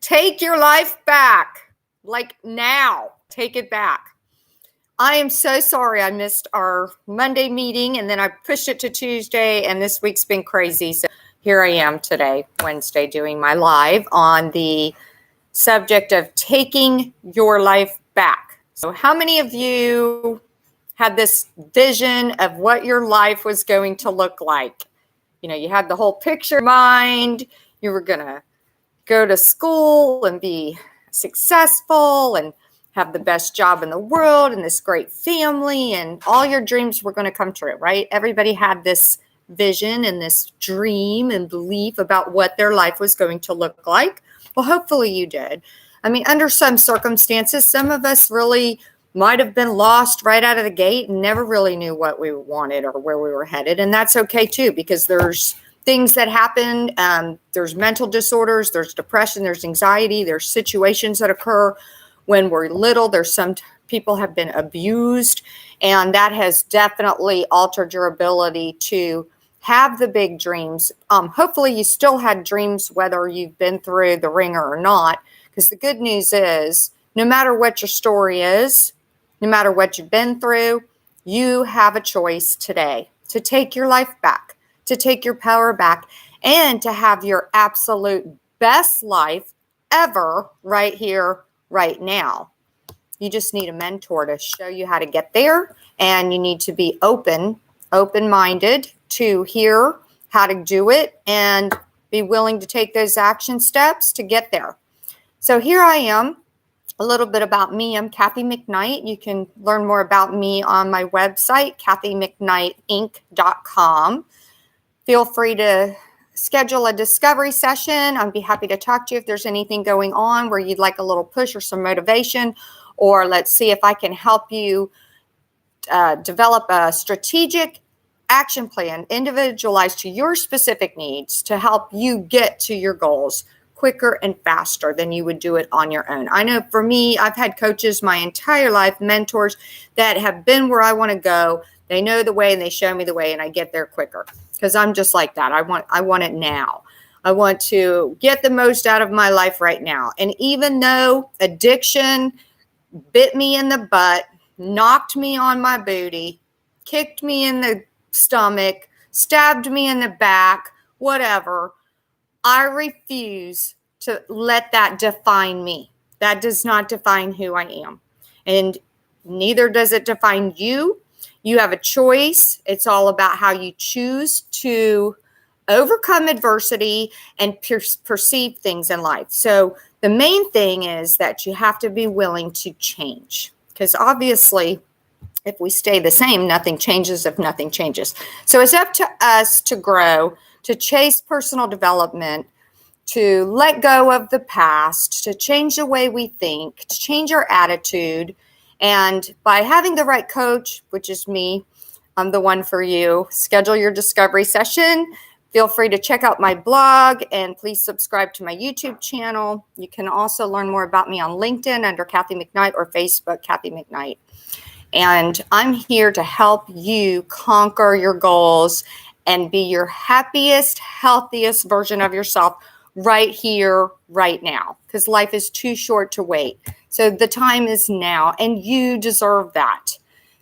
Take your life back. Like now. Take it back. I am so sorry I missed our Monday meeting and then I pushed it to Tuesday, and this week's been crazy. So here I am today, Wednesday, doing my live on the subject of taking your life back. So how many of you had this vision of what your life was going to look like? You know, you had the whole picture in mind. You were going to go to school and be successful and have the best job in the world and this great family, and all your dreams were going to come true, right? Everybody had this vision and this dream and belief about what their life was going to look like. Well, hopefully you did. I mean, under some circumstances, some of us really might have been lost right out of the gate and never really knew what we wanted or where we were headed. And that's okay too, because there's things that happen. There's mental disorders, there's depression, there's anxiety, there's situations that occur when we're little. There's some people have been abused, and that has definitely altered your ability to have the big dreams. Hopefully you still had dreams, whether you've been through the ringer or not, because the good news is no matter what your story is, no matter what you've been through, you have a choice today to take your life back, to take your power back, and to have your absolute best life ever right here, right now. You just need a mentor to show you how to get there, and you need to be open-minded to hear how to do it and be willing to take those action steps to get there. So here I am. A little bit about me. I'm Kathy McKnight. You can learn more about me on my website, kathymcknightinc.com. Feel free to schedule a discovery session. I'd be happy to talk to you if there's anything going on where you'd like a little push or some motivation, or let's see if I can help you develop a strategic action plan individualized to your specific needs to help you get to your goals quicker and faster than you would do it on your own. I know for me, I've had coaches my entire life, mentors that have been where I want to go. They know the way and they show me the way, and I get there quicker because I'm just like that. I want it now. I want to get the most out of my life right now. And even though addiction bit me in the butt, knocked me on my booty, kicked me in the stomach, stabbed me in the back, whatever, I refuse to let that define me. That does not define who I am. And neither does it define you. You have a choice. It's all about how you choose to overcome adversity and perceive things in life. So the main thing is that you have to be willing to change, because obviously if we stay the same, nothing changes if nothing changes. So it's up to us to grow, to chase personal development, to let go of the past, to change the way we think, to change our attitude. And by having the right coach, which is me, I'm the one for you. Schedule your discovery session. Feel free to check out my blog, and please subscribe to my YouTube channel. You can also learn more about me on LinkedIn under Kathy McKnight, or Facebook, Kathy McKnight. And I'm here to help you conquer your goals and be your happiest, healthiest version of yourself right here, right now, because life is too short to wait. So the time is now, and you deserve that.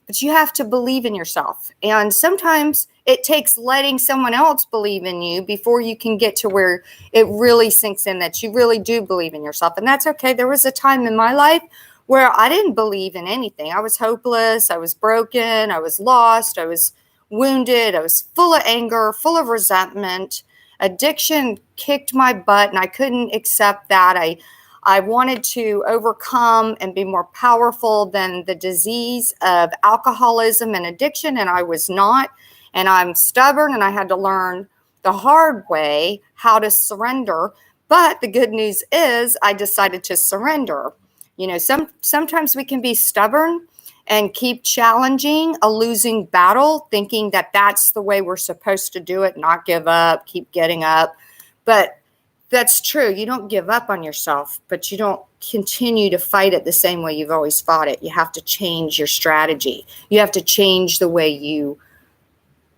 But you have to believe in yourself. And sometimes it takes letting someone else believe in you before you can get to where it really sinks in that you really do believe in yourself. And that's okay. There was a time in my life where I didn't believe in anything. I was hopeless. I was broken. I was lost. I was wounded. I was full of anger, full of resentment. Addiction kicked my butt, and I couldn't accept that. I wanted to overcome and be more powerful than the disease of alcoholism and addiction, and I was not. And I'm stubborn, and I had to learn the hard way how to surrender. But the good news is I decided to surrender. You know, sometimes we can be stubborn and keep challenging a losing battle, thinking that that's the way we're supposed to do it, not give up, keep getting up. But that's true. You don't give up on yourself, but you don't continue to fight it the same way you've always fought it. You have to change your strategy. You have to change the way you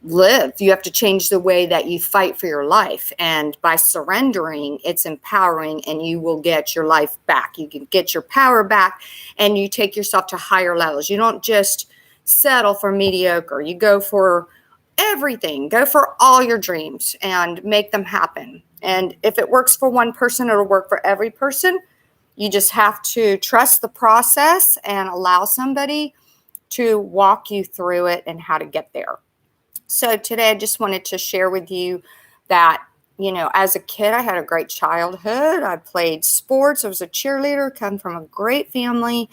live. You have to change the way that you fight for your life. And by surrendering, it's empowering, and you will get your life back. You can get your power back, and you take yourself to higher levels. You don't just settle for mediocre. You go for everything. Go for all your dreams and make them happen. And if it works for one person, it'll work for every person. You just have to trust the process and allow somebody to walk you through it and how to get there. So today I just wanted to share with you that, as a kid, I had a great childhood. I played sports. I was a cheerleader, come from a great family,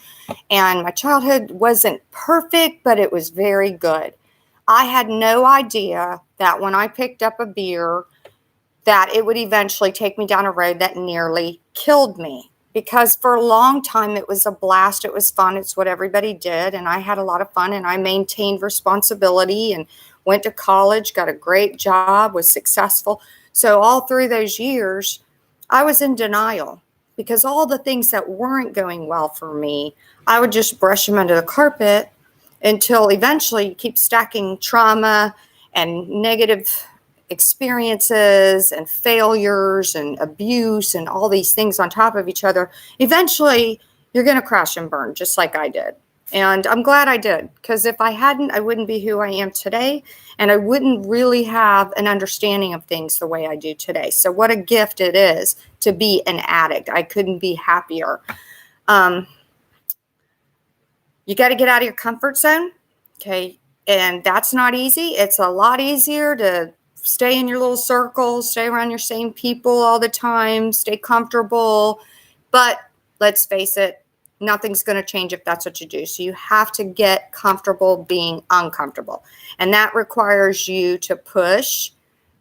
and my childhood wasn't perfect, but it was very good. I had no idea that when I picked up a beer, that it would eventually take me down a road that nearly killed me. Because for a long time, it was a blast. It was fun. It's what everybody did. And I had a lot of fun, and I maintained responsibility and went to college, got a great job, was successful. So all through those years, I was in denial because all the things that weren't going well for me, I would just brush them under the carpet until eventually you keep stacking trauma and negative experiences and failures and abuse and all these things on top of each other. Eventually, you're going to crash and burn, just like I did. And I'm glad I did, because if I hadn't, I wouldn't be who I am today, and I wouldn't really have an understanding of things the way I do today. So what a gift it is to be an addict. I couldn't be happier. You got to get out of your comfort zone, okay? And that's not easy. It's a lot easier to stay in your little circle, stay around your same people all the time, stay comfortable. But let's face it, nothing's going to change if that's what you do. So you have to get comfortable being uncomfortable. And that requires you to push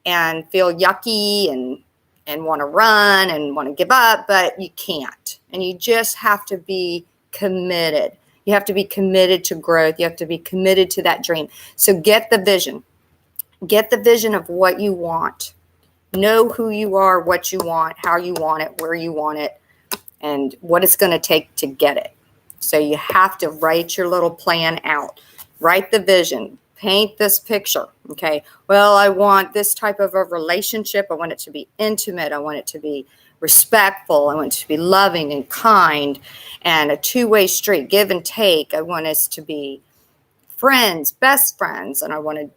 and feel yucky and want to run and want to give up, but you can't. And you just have to be committed. You have to be committed to growth. You have to be committed to that dream. So get the vision. Get the vision of what you want. Know who you are, what you want, how you want it, where you want it, and what it's going to take to get it. So you have to write your little plan out. Write the vision. Paint this picture. Okay. Well, I want this type of a relationship. I want it to be intimate. I want it to be respectful. I want it to be loving and kind and a two-way street, give and take. I want us to be friends, best friends, and I want to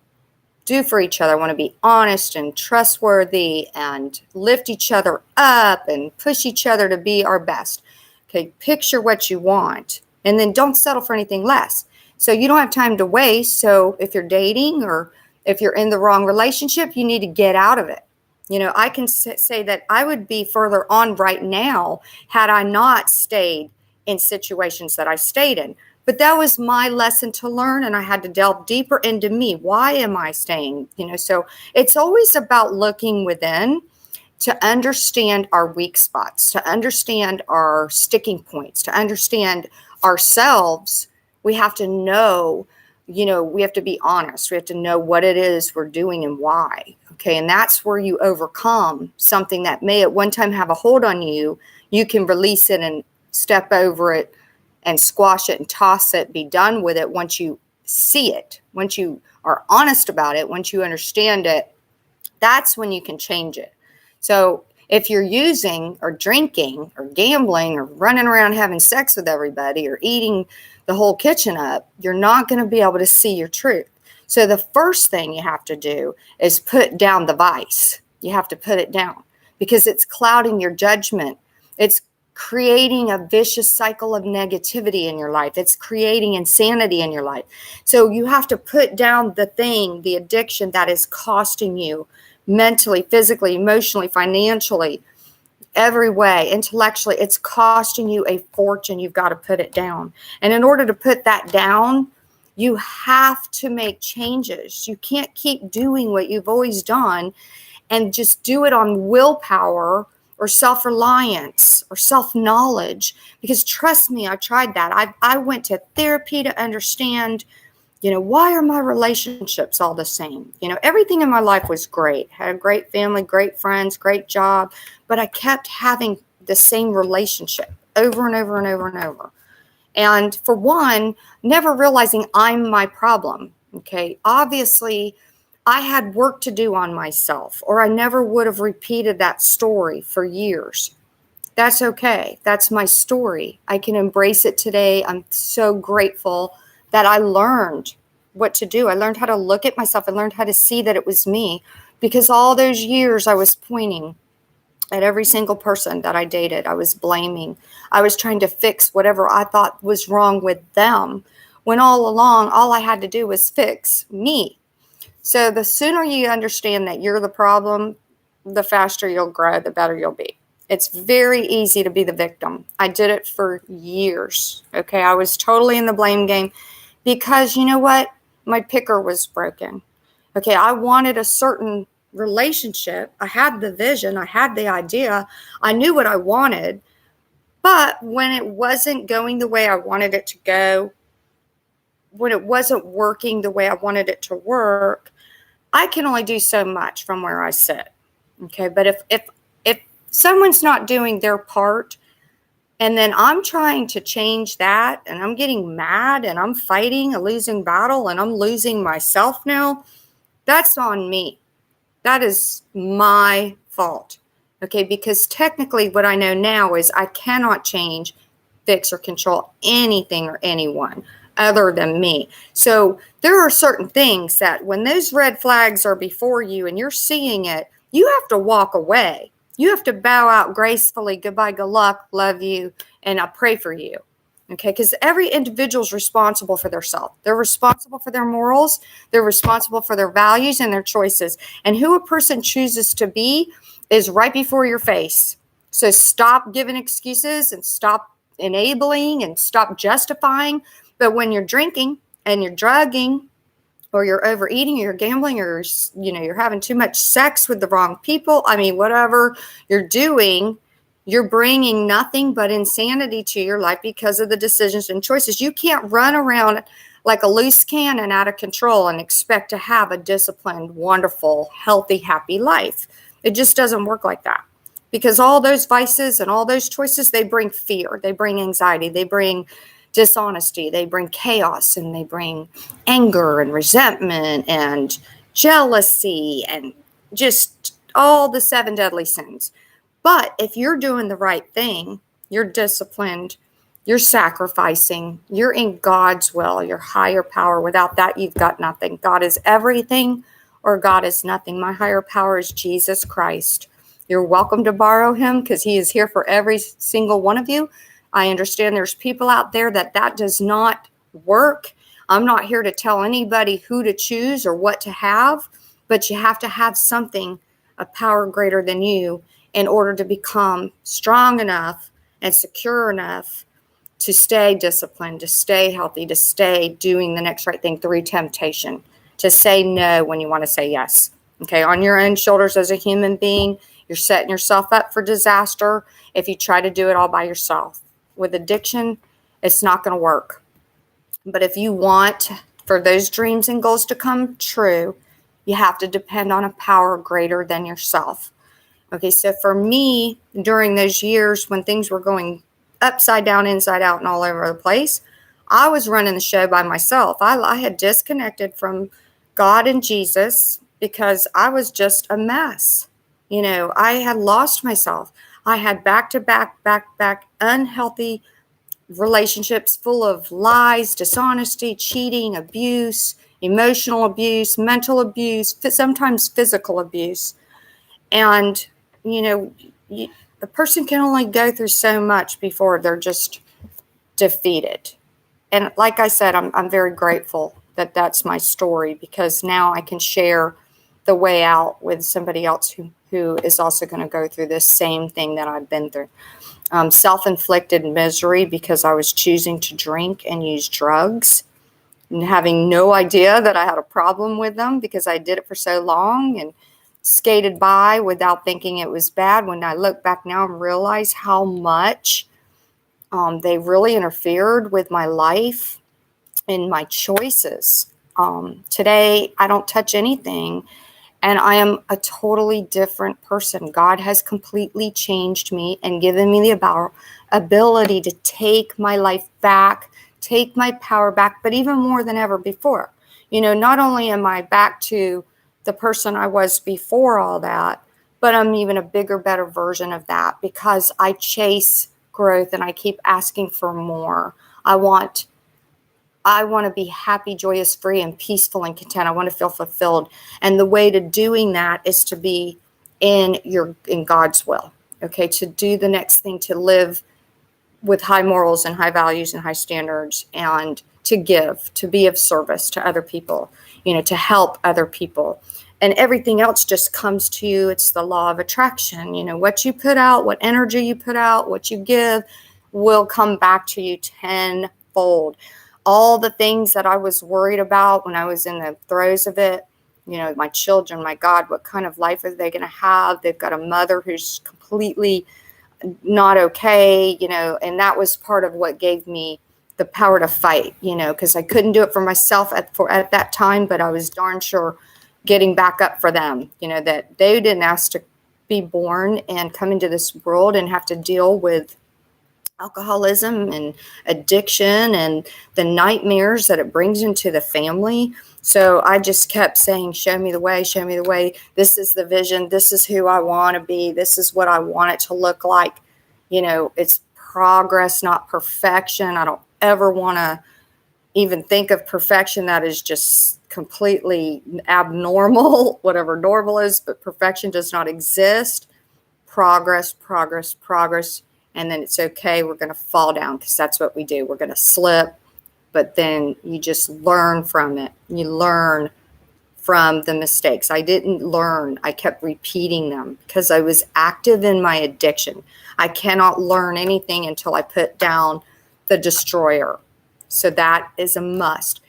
do for each other. I want to be honest and trustworthy and lift each other up and push each other to be our best. Okay, picture what you want, and then don't settle for anything less. So you don't have time to waste. So if you're dating or if you're in the wrong relationship, you need to get out of it. I can say that I would be further on right now had I not stayed in situations that I stayed in. But that was my lesson to learn, and I had to delve deeper into me. Why am I staying? So it's always about looking within to understand our weak spots, to understand our sticking points, to understand ourselves. We have to know, we have to be honest. We have to know what it is we're doing and why. Okay, and that's where you overcome something that may at one time have a hold on you. You can release it and step over it and squash it and toss it, be done with it once you see it, once you are honest about it, once you understand it. That's when you can change it. So if you're using or drinking or gambling or running around having sex with everybody or eating the whole kitchen up, you're not going to be able to see your truth. So the first thing you have to do is put down the vice. You have to put it down because it's clouding your judgment. It's creating a vicious cycle of negativity in your life. It's creating insanity in your life. So you have to put down the thing, the addiction that is costing you mentally, physically, emotionally, financially, every way, intellectually. It's costing you a fortune. You've got to put it down. And in order to put that down, you have to make changes. You can't keep doing what you've always done and just do it on willpower or self-reliance or self-knowledge, because trust me, I tried that. I went to therapy to understand, why are my relationships all the same? Everything in my life was great. Had a great family, great friends, great job, but I kept having the same relationship over and over and over and over. And for one, never realizing I'm my problem. Okay. Obviously, I had work to do on myself, or I never would have repeated that story for years. That's okay. That's my story. I can embrace it today. I'm so grateful that I learned what to do. I learned how to look at myself. I learned how to see that it was me, because all those years I was pointing at every single person that I dated. I was blaming. I was trying to fix whatever I thought was wrong with them, when all along, all I had to do was fix me. So the sooner you understand that you're the problem, the faster you'll grow, the better you'll be. It's very easy to be the victim. I did it for years. Okay. I was totally in the blame game because you know what? My picker was broken. Okay. I wanted a certain relationship. I had the vision. I had the idea. I knew what I wanted. But when it wasn't going the way I wanted it to go, when it wasn't working the way I wanted it to work, I can only do so much from where I sit. Okay. But if someone's not doing their part, and then I'm trying to change that, and I'm getting mad, and I'm fighting a losing battle, and I'm losing myself now, that's on me. That is my fault. Okay. Because technically what I know now is I cannot change, fix, or control anything or anyone other than me. So there are certain things that when those red flags are before you and you're seeing it, you have to walk away. You have to bow out gracefully. Goodbye, good luck, love you, and I pray for you. Okay, because every individual is responsible for themselves. They're responsible for their morals. They're responsible for their values and their choices. And who a person chooses to be is right before your face. So stop giving excuses and stop enabling and stop justifying. But when you're drinking and you're drugging, or you're overeating, or you're gambling, or you're having too much sex with the wrong people, I mean, whatever you're doing, you're bringing nothing but insanity to your life because of the decisions and choices. You can't run around like a loose cannon out of control and expect to have a disciplined, wonderful, healthy, happy life. It just doesn't work like that, because all those vices and all those choices, they bring fear, they bring anxiety, they bring dishonesty, they bring chaos, and they bring anger and resentment and jealousy and just all the 7 deadly sins. But if you're doing the right thing, you're disciplined, you're sacrificing, you're in God's will, your higher power. Without that, you've got nothing. God is everything, or God is nothing. My higher power is Jesus Christ. You're welcome to borrow him, because he is here for every single one of you. I understand there's people out there that does not work. I'm not here to tell anybody who to choose or what to have, but you have to have something, a power greater than you, in order to become strong enough and secure enough to stay disciplined, to stay healthy, to stay doing the next right thing through temptation, to say no when you want to say yes. Okay, on your own shoulders as a human being, you're setting yourself up for disaster if you try to do it all by yourself. With addiction, it's not going to work. But if you want for those dreams and goals to come true, you have to depend on a power greater than yourself. Okay, so for me, during those years when things were going upside down, inside out, and all over the place, I was running the show by myself. I had disconnected from God and Jesus because I was just a mess. I had lost myself. I had back-to-back unhealthy relationships full of lies, dishonesty, cheating, abuse, emotional abuse, mental abuse, sometimes physical abuse. And, a person can only go through so much before they're just defeated. And like I said, I'm very grateful that that's my story, because now I can share the way out with somebody else who is also going to go through this same thing that I've been through. Self-inflicted misery because I was choosing to drink and use drugs and having no idea that I had a problem with them because I did it for so long and skated by without thinking it was bad. When I look back now and realize how much they really interfered with my life and my choices. Today, I don't touch anything, and I am a totally different person. God has completely changed me and given me the ability to take my life back, take my power back, but even more than ever before. Not only am I back to the person I was before all that, but I'm even a bigger, better version of that because I chase growth and I keep asking for more. I want to be happy, joyous, free, and peaceful and content. I want to feel fulfilled. And the way to doing that is to be in God's will. Okay, to do the next thing, to live with high morals and high values and high standards, and to give, to be of service to other people, to help other people. And everything else just comes to you. It's the law of attraction. What you put out, what energy you put out, what you give will come back to you tenfold. All the things that I was worried about when I was in the throes of it, my children, my God, what kind of life are they going to have? They've got a mother who's completely not okay, and that was part of what gave me the power to fight, because I couldn't do it for myself at that time, but I was darn sure getting back up for them, that they didn't ask to be born and come into this world and have to deal with alcoholism and addiction and the nightmares that it brings into the family. So I just kept saying, show me the way, show me the way. This is the vision. This is who I want to be. This is what I want it to look like. It's progress, not perfection. I don't ever want to even think of perfection. That is just completely abnormal, whatever normal is, but perfection does not exist. Progress, progress, progress. And then it's okay. We're going to fall down because that's what we do. We're going to slip. But then you just learn from it. You learn from the mistakes. I didn't learn. I kept repeating them because I was active in my addiction. I cannot learn anything until I put down the destroyer. So that is a must.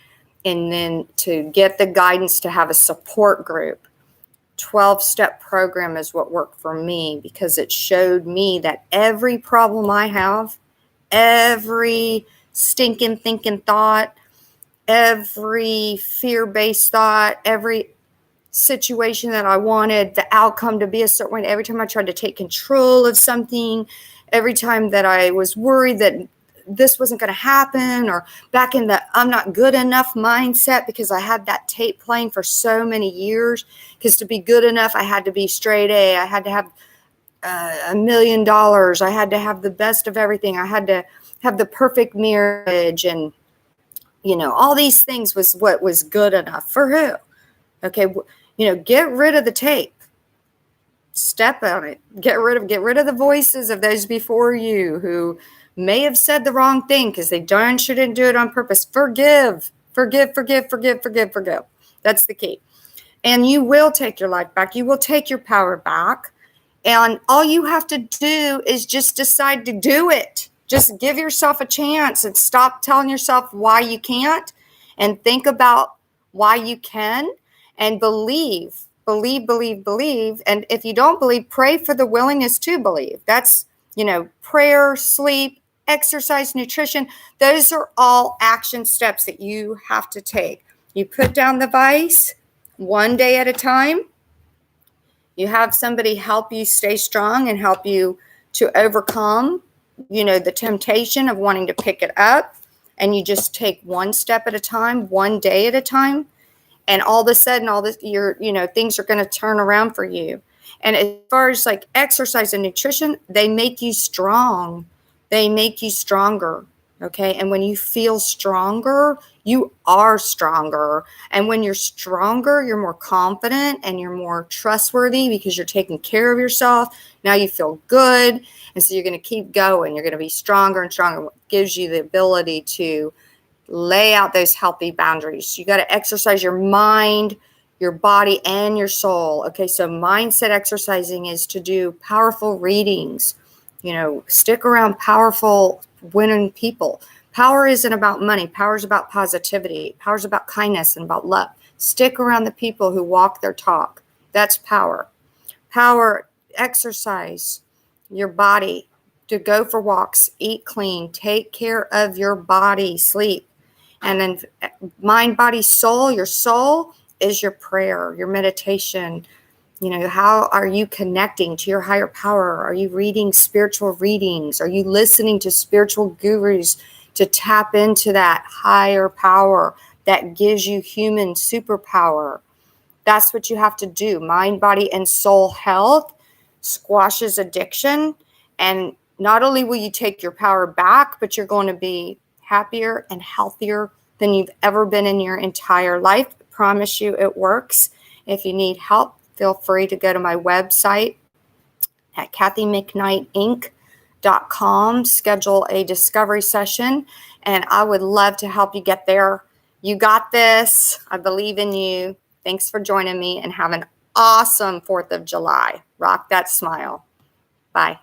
And then to get the guidance to have a support group, 12-step program is what worked for me because it showed me that every problem I have, every stinking thinking thought, every fear-based thought, every situation that I wanted the outcome to be a certain way, every time I tried to take control of something, every time that I was worried that this wasn't going to happen, or back in the I'm not good enough mindset, because I had that tape playing for so many years, because to be good enough, I had to be straight A. I had to have $1 million. I had to have the best of everything. I had to have the perfect marriage, and all these things was what was good enough for who? Okay, get rid of the tape. Step on it. Get rid of the voices of those before you who may have said the wrong thing because they darn sure didn't do it on purpose. Forgive. That's the key. And you will take your life back. You will take your power back. And all you have to do is just decide to do it. Just give yourself a chance and stop telling yourself why you can't, and think about why you can, and believe. And if you don't believe, pray for the willingness to believe. That's, prayer, sleep, exercise, nutrition. Those are all action steps that you have to take. You put down the vice one day at a time. You have somebody help you stay strong and help you to overcome, the temptation of wanting to pick it up. And you just take one step at a time, one day at a time. And all of a sudden, things are going to turn around for you. And as far as like exercise and nutrition, they make you strong. They make you stronger. Okay. And when you feel stronger, you are stronger. And when you're stronger, you're more confident and you're more trustworthy because you're taking care of yourself. Now you feel good. And so you're going to keep going. You're going to be stronger and stronger. It gives you the ability to lay out those healthy boundaries. You got to exercise your mind, your body, and your soul. Okay, so mindset exercising is to do powerful readings. Stick around powerful winning people. Power isn't about money. Power is about positivity. Power is about kindness and about love. Stick around the people who walk their talk. That's power. Power, exercise your body, to go for walks, eat clean, take care of your body, sleep. And then mind, body, soul. Your soul is your prayer, your meditation. How are you connecting to your higher power? Are you reading spiritual readings? Are you listening to spiritual gurus to tap into that higher power that gives you human superpower? That's what you have to do. Mind, body, and soul health squashes addiction. And not only will you take your power back, but you're going to be happier and healthier than you've ever been in your entire life. I promise you it works. If you need help, feel free to go to my website at kathymcknightinc.com, schedule a discovery session, and I would love to help you get there. You got this. I believe in you. Thanks for joining me, and have an awesome 4th of July. Rock that smile. Bye.